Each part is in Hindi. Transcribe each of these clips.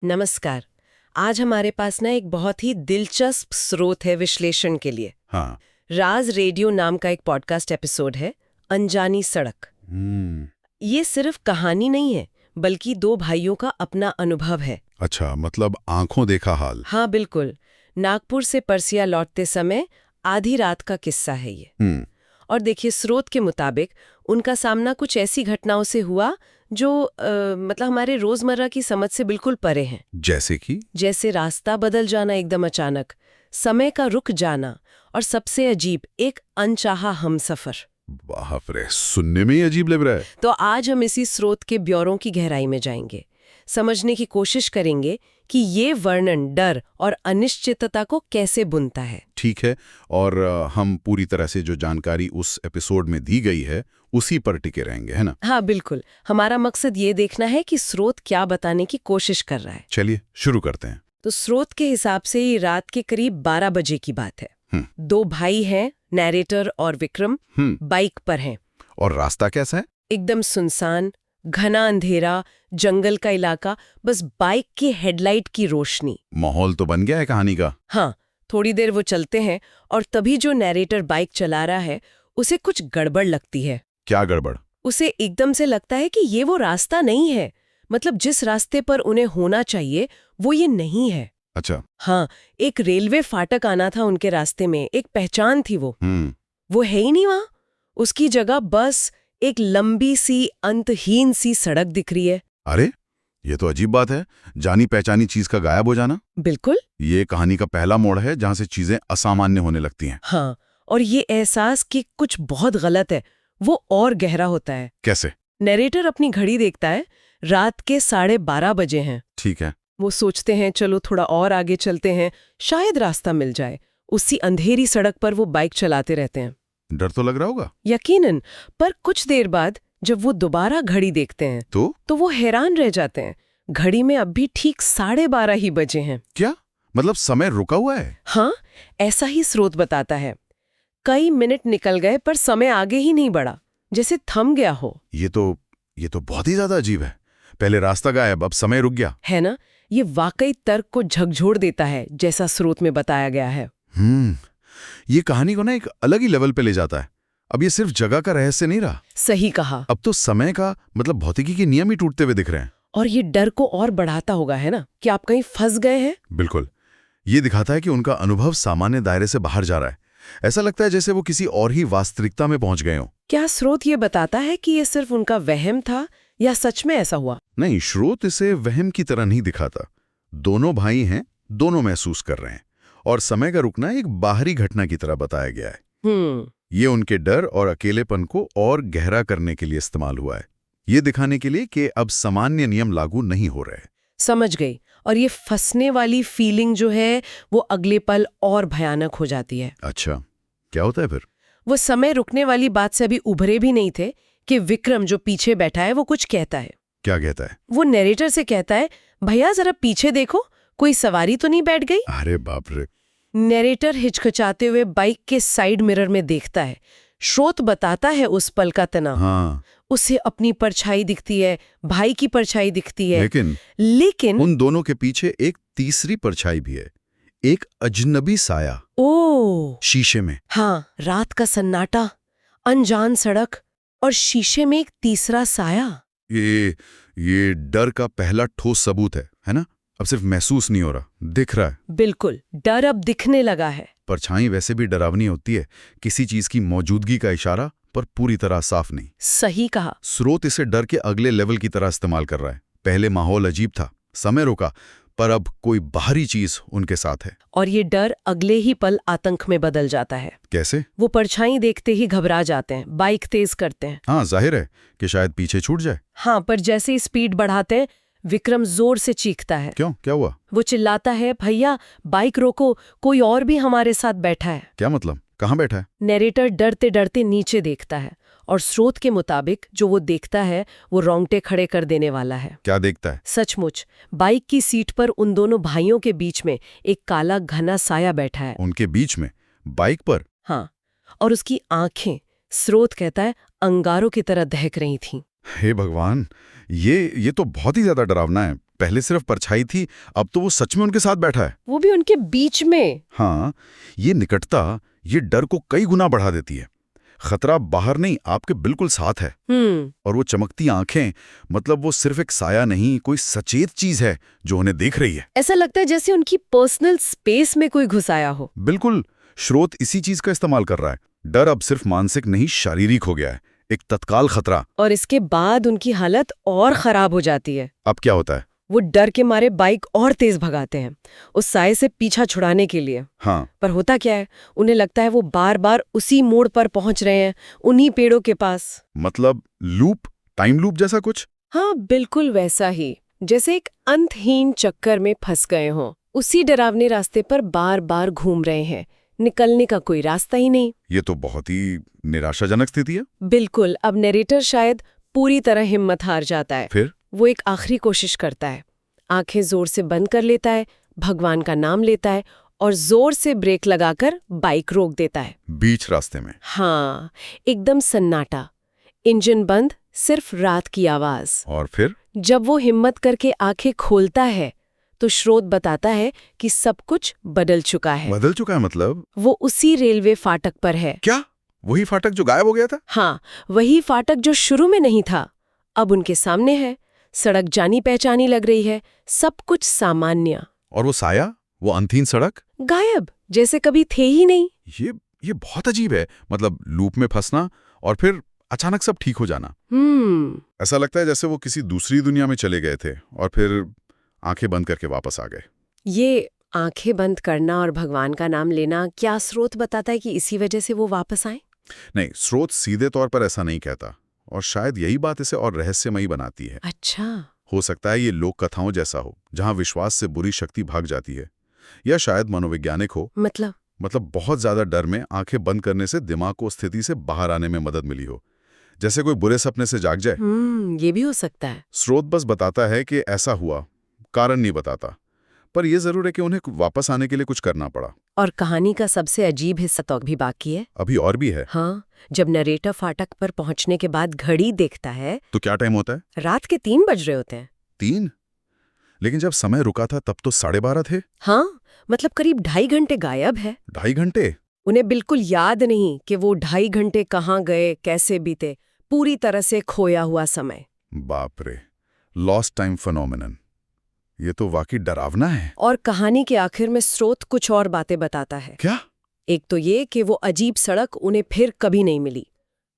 नमस्कार। आज हमारे पास ना एक बहुत ही दिलचस्प स्रोत है विश्लेषण के लिए। हाँ। राज रेडियो नाम का एक पॉडकास्ट एपिसोड है, अनजानी सड़क। ये सिर्फ कहानी नहीं है, बल्कि दो भाइयों का अपना अनुभव है। अच्छा, मतलब आंखों देखा हाल। हाँ बिल्कुल। नागपुर से परसिया लौटते समय आधी रात का किस्सा है ये। और देखिए, स्रोत के मुताबिक उनका सामना कुछ ऐसी घटनाओं से हुआ जो मतलब हमारे रोजमर्रा की समझ से बिल्कुल परे हैं। जैसे रास्ता बदल जाना एकदम अचानक, समय का रुक जाना, और सबसे अजीब, एक अनचाहा हमसफर। बाप रे, सुनने में ही अजीब लग रहा है। तो आज हम इसी स्रोत के ब्यौरों की गहराई में जाएंगे, समझने की कोशिश करेंगे कि ये वर्णन डर और अनिश्चितता को कैसे बुनता है। ठीक है, और हम पूरी तरह से जो जानकारी उस एपिसोड में दी गई है उसी पर टिके रहेंगे, है ना? हाँ बिल्कुल। हमारा मकसद ये देखना है कि स्रोत क्या बताने की कोशिश कर रहा है। चलिए शुरू करते हैं। तो स्रोत के हिसाब से ये रात के करीब 12 बजे की बात है। दो भाई हैं, नैरेटर और विक्रम, बाइक पर हैं। और रास्ता कैसा है? एकदम सुनसान, घना अंधेरा, जंगल का इलाका, बस बाइक की हेडलाइट की रोशनी। माहौल तो बन गया है कहानी का। हाँ, थोड़ी देर वो चलते हैं और तभी जो नैरेटर बाइक चला रहा है उसे कुछ गड़बड़ लगती है। क्या गड़बड़? उसे एकदम से लगता है कि ये वो रास्ता नहीं है। मतलब जिस रास्ते पर उन्हें होना चाहिए वो ये नहीं है। अच्छा। हाँ, एक रेलवे फाटक आना था उनके रास्ते में, एक पहचान थी वो है ही नहीं वहां। उसकी जगह बस एक लंबी सी अंतहीन सी सड़क दिख रही है। अरे, ये तो अजीब बात है, जानी पहचानी चीज का गायब हो जाना। बिल्कुल। ये कहानी का पहला मोड़ है जहां से चीजें असामान्य होने लगती हैं। हाँ, और ये एहसास कि कुछ बहुत गलत है वो और गहरा होता है। कैसे? नरेटर अपनी घड़ी देखता है, रात के 12:30 बजे हैं। ठीक है। वो सोचते हैं चलो थोड़ा और आगे चलते हैं, शायद रास्ता मिल जाए। उसी अंधेरी सड़क पर वो बाइक चलाते रहते हैं। डर तो लग रहा होगा। यकीनन। पर कुछ देर बाद जब वो दोबारा घड़ी देखते हैं तो वो हैरान रह जाते हैं। घड़ी में अब भी ठीक 12:30 ही बजे हैं। क्या मतलब समय रुका हुआ है? हाँ, ऐसा ही स्रोत बताता है। कई मिनट निकल गए पर समय आगे ही नहीं बढ़ा, जैसे थम गया हो। ये तो बहुत ही ज्यादा अजीब है। पहले रास्ता गायब, अब समय रुक गया। है ना? ये वाकई तर्क को झकझोर देता है, जैसा स्रोत में बताया गया है। ये कहानी को ना एक अलग ही लेवल पे ले जाता है। अब ये सिर्फ जगह का रहस्य नहीं रहा। सही कहा। अब तो समय का मतलब भौतिकी के नियम ही टूटते हुए दिख रहे हैं। और ये डर को और बढ़ाता होगा, है ना, कि आप कहीं फंस गए हैं। बिल्कुल। ये दिखाता है कि उनका अनुभव सामान्य दायरे से बाहर जा रहा है। ऐसा लगता है जैसे वो किसी और ही वास्तविकता में पहुंच गए हों। क्या स्रोत ये बताता है कि ये सिर्फ उनका वहम था या सच में ऐसा हुआ? नहीं, स्रोत इसे वहम की तरह नहीं दिखाता। दोनों भाई हैं, दोनों महसूस कर रहे हैं, और समय का रुकना एक बाहरी घटना की तरह बताया गया है। ये उनके डर और अकेलेपन को और गहरा करने के लिए इस्तेमाल हुआ है, ये दिखाने के लिए कि अब सामान्य नियम लागू नहीं हो रहे। समझ गई। और ये फंसने वाली फीलिंग जो है वो अगले पल और भयानक हो जाती है। अच्छा, क्या होता है फिर? वो समय रुकने वाली बात से अभी उभरे भी नहीं थे कि विक्रम जो पीछे बैठा है वो कुछ कहता है। क्या कहता है? वो नैरेटर से कहता है, भैया जरा पीछे देखो, कोई सवारी तो नहीं बैठ गई? अरे बाप रे। नैरेटर हिचकिचाते हुए बाइक के साइड मिरर में देखता है। स्रोत बताता है उस पल का तनाव। हाँ। उसे अपनी परछाई दिखती है, भाई की परछाई दिखती है। लेकिन उन दोनों के पीछे एक तीसरी परछाई भी है, एक अजनबी साया। ओह, शीशे में। हाँ, रात का सन्नाटा, अनजान सड़क और शीशे में एक तीसरा साया। ये डर का पहला ठोस सबूत है ना? अब सिर्फ महसूस नहीं हो रहा, दिख रहा है। बिल्कुल, डर अब दिखने लगा है। परछाई वैसे भी डरावनी होती है, किसी चीज की मौजूदगी का इशारा, पर पूरी तरह साफ नहीं। सही कहा। स्रोत इसे डर के अगले लेवल की तरह इस्तेमाल कर रहा है। पहले माहौल अजीब था, समय रुका, पर अब कोई बाहरी चीज उनके साथ है। और ये डर अगले ही पल आतंक में बदल जाता है। कैसे? वो परछाई देखते ही घबरा जाते हैं, बाइक तेज करते हैं। हाँ, जाहिर है कि शायद पीछे छूट जाए। हाँ, पर जैसे ही स्पीड बढ़ाते हैं, विक्रम जोर से चीखता है। क्यों, क्या हुआ? वो चिल्लाता है, भैया बाइक रोको, कोई और भी हमारे साथ बैठा है। क्या मतलब? कहाँ बैठा है? नैरेटर डरते डरते नीचे देखता है, और स्रोत के मुताबिक जो वो देखता है वो रोंगटे खड़े कर देने वाला है। क्या देखता है? सचमुच, बाइक की सीट पर उन दोनों भाइयों के बीच में एक काला घना साया बैठा है। उनके बीच में? बाइक पर? हाँ, और उसकी आंखें, स्रोत कहता है, अंगारों की तरह दहक रही थीं। हे भगवान, ये तो बहुत ही ज्यादा डरावना है। पहले सिर्फ परछाई थी, अब तो वो सच में उनके साथ बैठा है, वो भी उनके बीच में। हाँ, ये निकटता ये डर को कई गुना बढ़ा देती है। खतरा बाहर नहीं, आपके बिल्कुल साथ है। और वो चमकती आंखें, मतलब वो सिर्फ एक साया नहीं, कोई सचेत चीज है जो उन्हें देख रही है। ऐसा लगता है जैसे उनकी पर्सनल स्पेस में कोई घुस आया हो। बिल्कुल, स्रोत इसी चीज का इस्तेमाल कर रहा है। डर अब सिर्फ मानसिक नहीं, शारीरिक हो गया है, एक तत्काल खतरा। और इसके बाद उनकी हालत और खराब हो जाती है। अब क्या होता है? वो डर के मारे बाइक और तेज भगाते हैं उस साये से पीछा छुड़ाने के लिए। हाँ, पर होता क्या है, उन्हें लगता है वो बार बार उसी मोड़ पर पहुंच रहे हैं, उन्हीं पेड़ों के पास। मतलब लूप, टाइम लूप जैसा कुछ? हाँ, बिल्कुल वैसा ही, जैसे एक अंतहीन चक्कर में फंस गए हों। उसी डरावने रास्ते पर बार बार घूम रहे हैं, निकलने का कोई रास्ता ही नहीं। ये तो बहुत ही निराशाजनक स्थिति है। बिल्कुल। अब नरेटर शायद पूरी तरह हिम्मत हार जाता है। फिर वो एक आखिरी कोशिश करता है, आंखें जोर से बंद कर लेता है, भगवान का नाम लेता है और जोर से ब्रेक लगाकर बाइक रोक देता है बीच रास्ते में। हाँ, एकदम सन्नाटा, इंजन बंद, सिर्फ रात की आवाज। और फिर जब वो हिम्मत करके आंखें खोलता है तो स्रोत बताता है कि सब कुछ बदल चुका है। बदल चुका है मतलब? वो उसी रेलवे फाटक पर है। क्या वही फाटक जो गायब हो गया था? हाँ, वही फाटक जो शुरू में नहीं था, अब उनके सामने है। सड़क जानी पहचानी लग रही है, सब कुछ सामान्य। और वो साया, वो अंतहीन सड़क, गायब, जैसे कभी थे ही नहीं। ये बहुत अजीब है। मतलब लूप में फंसना और फिर अचानक सब ठीक हो जाना। ऐसा लगता है जैसे वो किसी दूसरी दुनिया में चले गए थे और फिर आंखें बंद करके वापस आ गए। ये आंखें बंद करना और भगवान का नाम लेना, क्या स्रोत बताता है कि इसी वजह से वो वापस आए? नहीं, स्रोत सीधे तौर पर ऐसा नहीं कहता, और शायद यही बात इसे और रहस्यमयी बनाती है। अच्छा, हो सकता है ये लोक कथाओं जैसा हो, जहां विश्वास से बुरी शक्ति भाग जाती है, या शायद मनोवैज्ञानिक हो। मतलब बहुत ज्यादा डर में आंखें बंद करने से दिमाग को स्थिति से बाहर आने में मदद मिली हो, जैसे कोई बुरे सपने से जाग जाए। ये भी हो सकता है। स्रोत बस बताता है कि ऐसा हुआ, कारण नहीं बताता। पर यह जरूर है कि उन्हें वापस आने के लिए कुछ करना पड़ा। और कहानी का सबसे अजीब हिस्सा तो अभी बाकी है। अभी और भी है। हाँ, जब नरेटर फाटक पर पहुंचने के बाद घड़ी देखता है तो क्या टाइम होता है? रात के 3 बज रहे होते हैं। 3? लेकिन जब समय रुका था तब तो 12:30 थे। हाँ, मतलब करीब 2.5 घंटे गायब है। 2.5 घंटे? उन्हें बिल्कुल याद नहीं कि वो 2.5 घंटे कहाँ गए, कैसे बीते। पूरी तरह से खोया हुआ समय। बाप रे, लॉस्ट टाइम फिनोमेनन। ये तो वाकई डरावना है। और कहानी के आखिर में स्रोत कुछ और बातें बताता है। क्या? एक तो ये कि वो अजीब सड़क उन्हें फिर कभी नहीं मिली,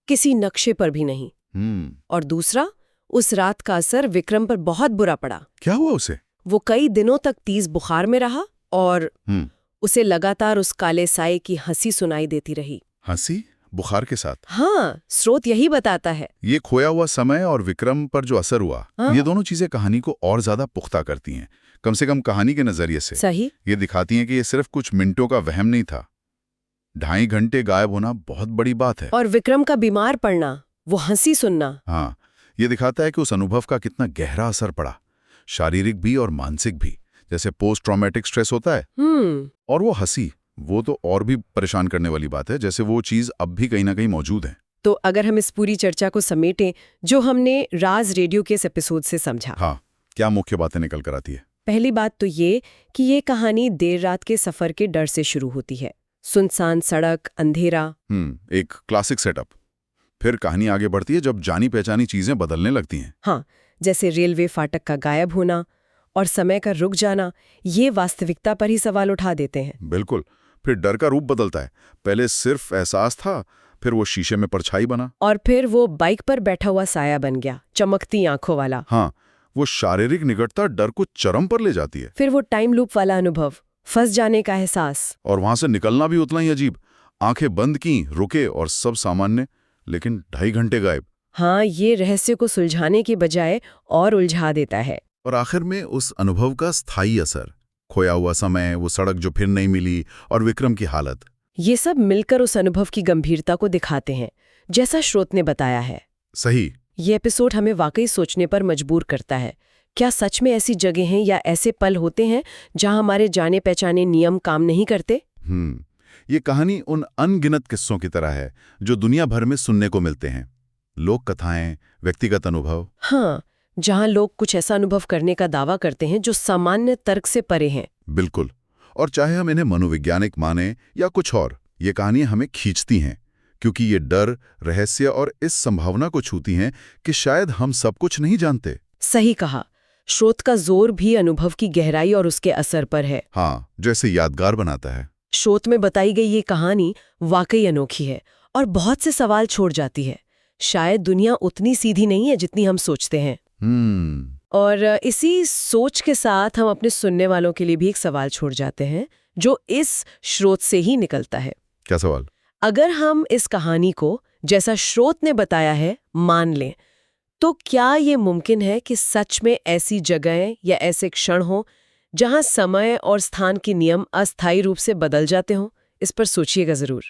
किसी नक्शे पर भी नहीं। और दूसरा, उस रात का असर विक्रम पर बहुत बुरा पड़ा। क्या हुआ उसे? वो कई दिनों तक तेज बुखार में रहा और उसे लगातार उस काले साए की हंसी सुनाई देती रही। हंसी बुखार के साथ? हाँ, स्रोत यही बताता है। ये खोया हुआ समय और विक्रम पर जो असर हुआ, हाँ? ये दोनों चीजें कहानी को और ज्यादा पुख्ता करती हैं। कम से कम कहानी के नजरिए से। सही। ये दिखाती हैं कि ये सिर्फ कुछ मिनटों का वहम नहीं था। 2.5 घंटे गायब होना बहुत बड़ी बात है। और विक्रम का बीमार पड़ना, वो हंसी सुनना। हाँ, ये दिखाता है कि उस अनुभव का कितना गहरा असर पड़ा, शारीरिक भी और मानसिक भी, जैसे पोस्ट ट्रॉमेटिक स्ट्रेस होता है। और वो हंसी, वो तो और भी परेशान करने वाली बात है, जैसे वो चीज अब भी कहीं ना कहीं मौजूद है। तो अगर हम इस पूरी चर्चा को समेटें जो हमने राज रेडियो के इस एपिसोड से समझा। हाँ, क्या मुख्य बातें निकल कर आती है? पहली बात तो ये कि ये कहानी देर रात के सफर के डर से शुरू होती है। सुनसान सड़क, अंधेरा। एक क्लासिक सेटअप। फिर कहानी आगे बढ़ती है जब जानी पहचानी चीजें बदलने लगती हैं। हाँ, जैसे रेलवे फाटक का गायब होना और समय का रुक जाना, ये वास्तविकता पर ही सवाल उठा देते हैं। बिल्कुल। फिर डर का रूप बदलता है। पहले सिर्फ एहसास था, फिर वो शीशे में परछाई बना, और फिर वो बाइक पर बैठा हुआ साया बन गया, चमकती आंखों वाला। हाँ, वो शारीरिक निकटता डर को चरम पर ले जाती है। फिर वो टाइम लूप वाला अनुभव, फंस जाने का एहसास। और वहां से निकलना भी उतना ही अजीब। आंखें बंद की, रुके और सब सामान्य, लेकिन 2.5 घंटे गायब। हाँ, ये रहस्य को सुलझाने की बजाय और उलझा देता है। और आखिर में उस अनुभव का स्थायी असर, खोया हुआ समय, वो सड़क जो फिर नहीं मिली और विक्रम की हालत, ये सब मिलकर उस अनुभव की गंभीरता को दिखाते हैं, जैसा स्रोत ने बताया है। सही। ये एपिसोड हमें वाकई सोचने पर मजबूर करता है। क्या सच में ऐसी जगह हैं या ऐसे पल होते हैं जहां हमारे जाने पहचाने नियम काम नहीं करते? ये कहानी उन अनगिनत किस्सों की तरह है जो दुनिया भर में सुनने को मिलते हैं। लोक कथाएं, व्यक्तिगत अनुभव। हाँ, जहां लोग कुछ ऐसा अनुभव करने का दावा करते हैं जो सामान्य तर्क से परे हैं। बिल्कुल। और चाहे हम इन्हें मनोवैज्ञानिक माने या कुछ और, ये कहानियां हमें खींचती हैं, क्योंकि ये डर, रहस्य और इस संभावना को छूती हैं कि शायद हम सब कुछ नहीं जानते। सही कहा। स्रोत का जोर भी अनुभव की गहराई और उसके असर पर है। हाँ, जैसे यादगार बनाता है। स्रोत में बताई गई ये कहानी वाकई अनोखी है और बहुत से सवाल छोड़ जाती है। शायद दुनिया उतनी सीधी नहीं है जितनी हम सोचते हैं। और इसी सोच के साथ हम अपने सुनने वालों के लिए भी एक सवाल छोड़ जाते हैं जो इस स्रोत से ही निकलता है। क्या सवाल? अगर हम इस कहानी को जैसा स्रोत ने बताया है मान लें, तो क्या ये मुमकिन है कि सच में ऐसी जगहें या ऐसे क्षण हो जहां समय और स्थान के नियम अस्थायी रूप से बदल जाते हों? इस पर सोचिएगा जरूर।